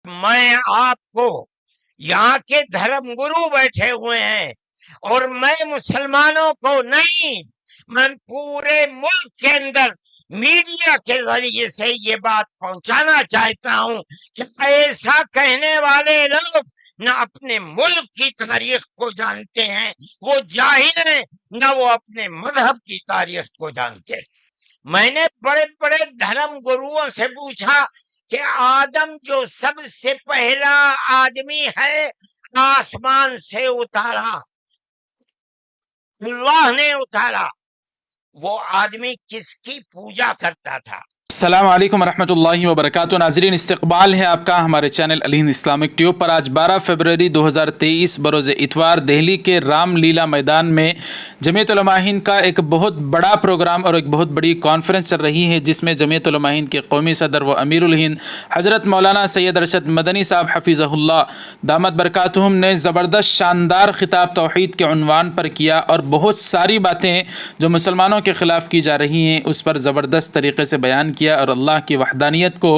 मैं आपको यहाँ के धर्म गुरु बैठे हुए हैं और मैं मुसलमानों को नहीं, मैं पूरे मुल्क के अंदर मीडिया के जरिए से ये बात पहुंचाना चाहता हूं कि ऐसा कहने वाले लोग न अपने मुल्क की तारीख को जानते हैं, वो जाहिल हैं, न वो अपने मजहब की तारीख को जानते हैं। मैंने बड़े बड़े धर्म गुरुओं से पूछा कि आदम जो सबसे पहला आदमी है आसमान से उतारा, अल्लाह ने उतारा, वो आदमी किसकी पूजा करता था? अस्सलाम वालेकुम रहमतुल्लाहि व बरकातुहू। नाज़रीन, इस्तकबाल है आपका हमारे चैनल अल हिंद इस्लामिक ट्यूब पर। आज 12 फरवरी 2023 बरोज़ इतवार दिल्ली के राम लीला मैदान में जमीयत उलमा हिंद का एक बहुत बड़ा प्रोग्राम और एक बहुत बड़ी कॉन्फ्रेंस चल रही है, जिसमें जमीयत उलमा हिंद के कौमी सदर व अमीरुल हिंद हज़रत मौलाना सैयद अरशद मदनी साहब हफ़िज़हुल्लाह दामत बरकातुहुम ने ज़बरदस्त शानदार खिताब तौहीद के उन्वान पर किया और बहुत सारी बातें जो मुसलमानों के ख़िलाफ़ की जा रही हैं उस पर ज़बरदस्त तरीक़े से बयान किया और अल्लाह की वहदानियत को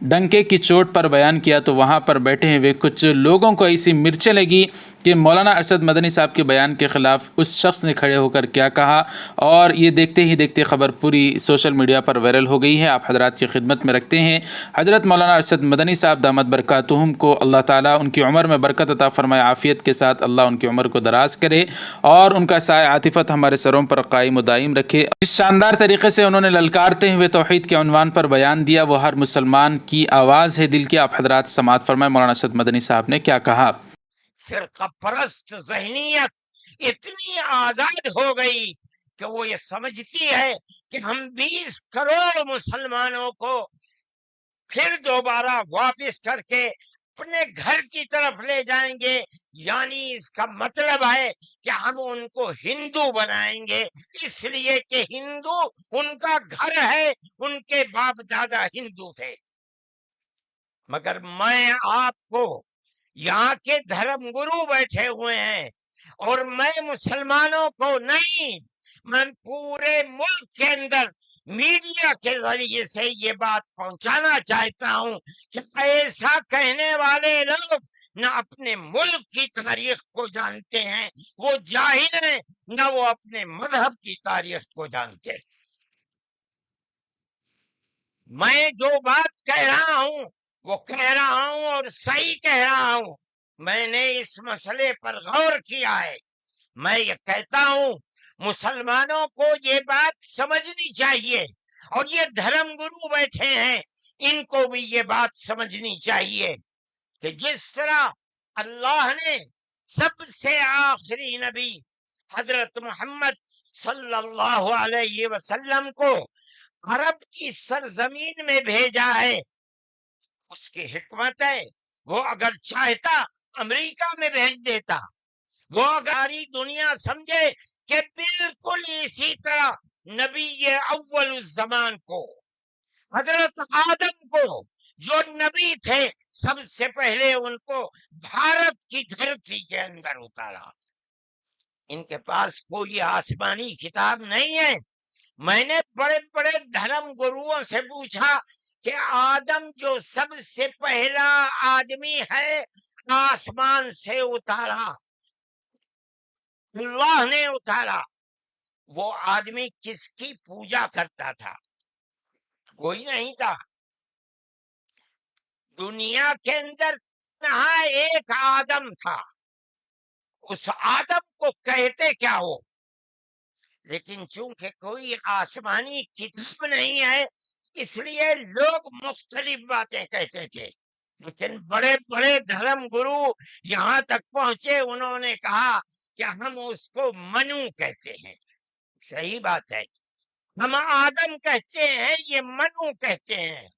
डंके की चोट पर बयान किया। तो वहाँ पर बैठे हुए कुछ लोगों को ऐसी मिर्चें लगी कि मौलाना अरशद मदनी साहब के बयान के ख़िलाफ़ उस शख्स ने खड़े होकर क्या कहा, और ये देखते ही देखते ख़बर पूरी सोशल मीडिया पर वायरल हो गई है। आप हजरात की खिदमत में रखते हैं हज़रत मौलाना अरशद मदनी साहब दामत बरकातुहुम को अल्लाह ताला उनकी उम्र में बरकत अता फ़रमाए, आफ़ियत के साथ अल्लाह उनकी उम्र को दराज करे और उनका साए आतिफ़त हमारे सरों पर कायम दायम रखे। इस शानदार तरीक़े से उन्होंने ललकारते हुए तौहीद के उन्वान पर बयान दिया, वो हर मुसलमान की आवाज़ है दिल की। आप हजरात समात फरमाए मौलाना अरशद मदनी साहब ने क्या कहा। फिरका परस्त ज़हनियत इतनी आजाद हो गई कि वो ये समझती है कि हम 20 करोड़ मुसलमानों को फिर दोबारा वापस करके अपने घर की तरफ ले जाएंगे, यानी इसका मतलब है कि हम उनको हिंदू बनाएंगे, इसलिए कि हिंदू उनका घर है, उनके बाप दादा हिंदू थे। मगर मैं आपको यहाँ के धर्म गुरु बैठे हुए हैं और मैं मुसलमानों को नहीं, मैं पूरे मुल्क के अंदर मीडिया के जरिए से ये बात पहुंचाना चाहता हूं कि ऐसा कहने वाले लोग न अपने मुल्क की तारीख को जानते हैं, वो जाहिल हैं, न वो अपने मजहब की तारीख को जानते हैं। मैं जो बात कह रहा हूं वो कह रहा हूं और सही कह रहा हूं। मैंने इस मसले पर गौर किया है। मैं ये कहता हूं मुसलमानों को ये बात समझनी चाहिए और ये धर्म गुरु बैठे हैं इनको भी ये बात समझनी चाहिए कि जिस तरह अल्लाह ने सबसे आखिरी नबी हजरत मोहम्मद सल्लल्लाहु अलैहि वसल्लम को अरब की सरजमीन में भेजा है, उसकी हिकमत है। वो अगर चाहता अमेरिका में भेज देता, वो अगर सारी दुनिया समझे कि बिल्कुल इसी तरह नबी ये अव्वल ज़मान को हजरत आदम को जो नबी थे सबसे पहले उनको भारत की धरती के अंदर उतारा। इनके पास कोई आसमानी किताब नहीं है। मैंने बड़े बड़े धर्म गुरुओं से पूछा कि आदम जो सबसे पहला आदमी है आसमान से उतारा, अल्लाह ने उतारा, वो आदमी किसकी पूजा करता था? कोई नहीं था दुनिया के अंदर, यहाँ एक आदम था। उस आदम को कहते क्या हो? लेकिन चूंकि कोई आसमानी किताब नहीं है इसलिए लोग मुख्तलिफ बातें कहते थे। लेकिन बड़े बड़े धर्म गुरु यहाँ तक पहुंचे, उन्होंने कहा कि हम उसको मनु कहते हैं। सही बात है, हम आदम कहते हैं, ये मनु कहते हैं।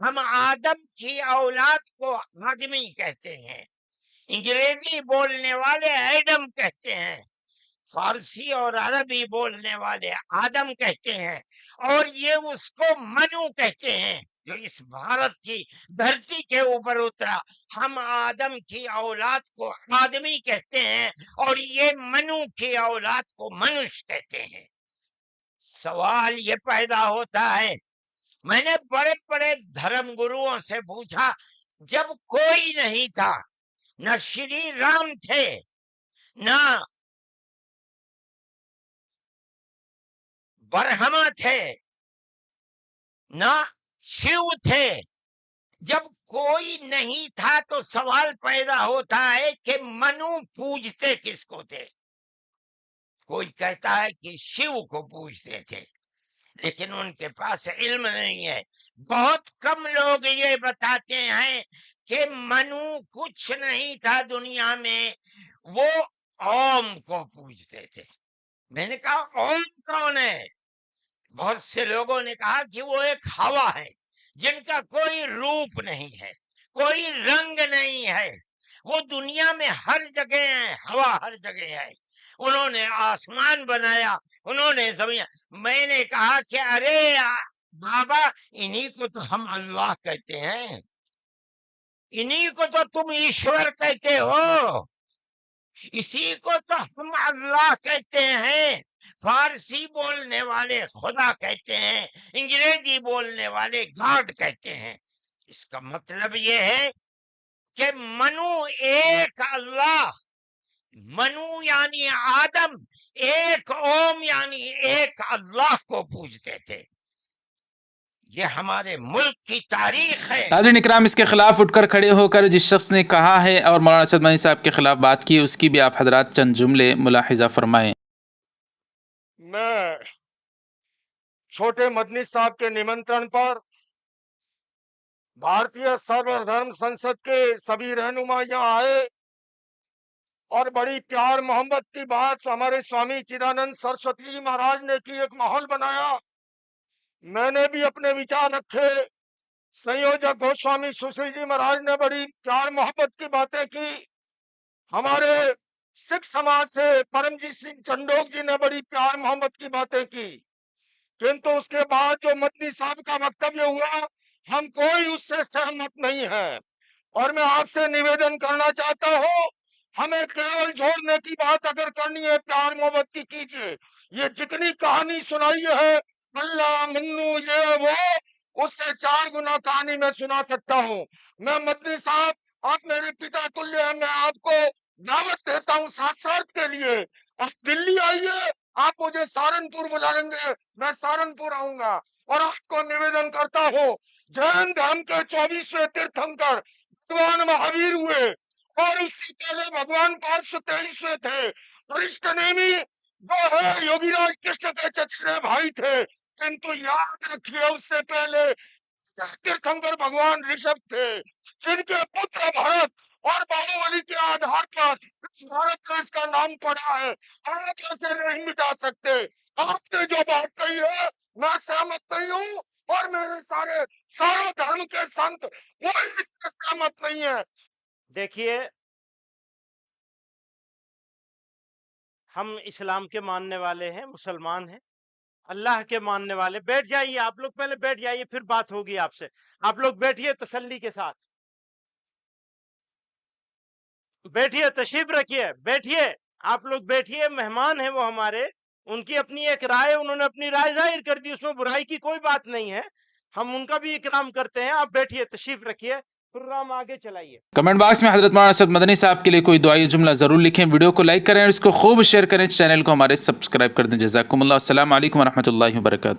हम आदम की औलाद को आदमी कहते हैं। अंग्रेजी बोलने वाले एडम कहते हैं, फारसी और अरबी बोलने वाले आदम कहते हैं, और ये उसको मनु कहते हैं जो इस भारत की धरती के ऊपर उतरा। हम आदम की औलाद को आदमी कहते हैं और ये मनु की औलाद को मनुष्य कहते हैं। सवाल ये पैदा होता है, मैंने बड़े बड़े धर्म गुरुओं से पूछा جب کوئی نہیں تھا، نہ شری رام تھے، نہ برہما تھے، نہ شیو تھے، جب کوئی نہیں تھا تو سوال پیدا ہوتا ہے کہ منو پوجتے کس کو تھے؟ کوئی کہتا ہے کہ شیو کو پوجتے تھے، لیکن ان کے پاس علم نہیں ہے۔ بہت کم لوگ یہ بتاتے ہیں کہ منو کچھ نہیں تھا دنیا میں، وہ اوم کو پوجتے تھے۔ میں نے کہا اوم کون ہے؟ بہت سے لوگوں نے کہا کہ وہ ایک ہوا ہے جن کا کوئی روپ نہیں ہے، کوئی رنگ نہیں ہے، وہ دنیا میں ہر جگہ ہے، ہوا ہر جگہ ہے۔ انہوں نے آسمان بنایا، انہوں نے زمین۔ میں نے کہا کہ ارے بابا، انہی کو تو ہم اللہ کہتے ہیں، انہی کو تو تم ایشور کہتے ہو، اسی کو تو ہم اللہ کہتے ہیں۔ فارسی بولنے والے خدا کہتے ہیں، انگریزی بولنے والے گاڈ کہتے ہیں۔ اس کا مطلب یہ ہے کہ منو ایک اللہ، منو یعنی آدم، ایک اوم یعنی ایک اللہ کو پوجتے تھے۔ یہ ہمارے ملک کی تاریخ ہے۔ ناظرین اکرام، اس کے خلاف اٹھ کر کھڑے ہو کر جس شخص نے کہا ہے اور مولانا اسد مدنی صاحب کے خلاف بات کی، اس کی بھی آپ حضرات چند جملے ملاحظہ فرمائیں۔ میں چھوٹے مدنی صاحب کے نمنترن پر بھارتیہ سرور دھرم سنسد کے سبھی رہنما یہاں آئے اور بڑی پیار محبت کی بات ہمارے سوامی چدانند سرسوتی جی مہاراج نے کی، ایک ماحول بنایا۔ میں نے بھی اپنے وچار رکھے، سنیوجک گوسوامی سشیل جی مہاراج نے بڑی پیار محبت کی باتیں کی، ہمارے سکھ سماج سے پرمجیت سنگھ چنڈوک جی نے بڑی پیار محبت کی باتیں کی، کنتو اس کے بعد جو مدنی صاحب کا وکتویہ ہوا، ہم کوئی اس سے سہمت نہیں ہے۔ اور میں آپ سے نویدن کرنا چاہتا ہوں، ہمیں کیول جوڑنے کی بات اگر کرنی ہے، پیار محبت کی کیجیے۔ یہ جتنی کہانی سنائی ہے، اللہ منو یہ وہ، اس سے 4 گنا کہانی میں سنا سکتا ہوں۔ میں مدنی صاحب، آپ میرے پتا تلیہ ہیں، میں آپ کو دعوت دیتا ہوں ساسرارتھ کے لیے، آپ دلی آئیے، آپ مجھے سہارنپور بلا لیں گے، میں سہارنپور آؤں گا۔ اور آپ کو نویدن کرتا ہوں، جین دھرم کے 24ویں تیرتھنکر بھگوان مہاویر ہوئے، اور اس سے پہلے بھگوان 523ویں تھے، ارشٹ نیمی جو ہے یوگی راج کرشن کے چچیرے بھائی تھے، کنتو یاد رکھیے اس سے پہلے تیرتھنکر بھگوان رشبھ تھے، جن کے پتر بھرت اور باہوبلی کے آدھار پر اس بھارت کا اس کا نام پڑا ہے۔ آپ اسے نہیں مٹا سکتے۔ آپ نے جو بات کہی ہے میں سہمت نہیں ہوں، اور میرے سارے دھرم کے سنت وہ اس سے سہمت نہیں ہے۔ دیکھیے، ہم اسلام کے ماننے والے ہیں، مسلمان ہیں، اللہ کے ماننے والے۔ بیٹھ جائیے، آپ لوگ پہلے بیٹھ جائیے، پھر بات ہوگی آپ سے۔ آپ لوگ بیٹھیے تسلی کے ساتھ، بیٹھیے، تشریف رکھیے، بیٹھیے، آپ لوگ بیٹھیے، مہمان ہیں وہ ہمارے، ان کی اپنی ایک رائے، انہوں نے اپنی رائے ظاہر کر دی، اس میں برائی کی کوئی بات نہیں ہے، ہم ان کا بھی اکرام کرتے ہیں۔ آپ بیٹھیے، تشریف رکھیے، پروگرام آگے چلائیے۔ کمنٹ باکس میں حضرت مولانا اسد مدنی صاحب کے لیے کوئی دعائی جملہ ضرور لکھیں، ویڈیو کو لائک کریں اور اس کو خوب شیئر کریں، چینل کو ہمارے سبسکرائب کر دیں۔ جزاکم اللہ، السلام علیکم ورحمۃ اللہ وبرکاتہ۔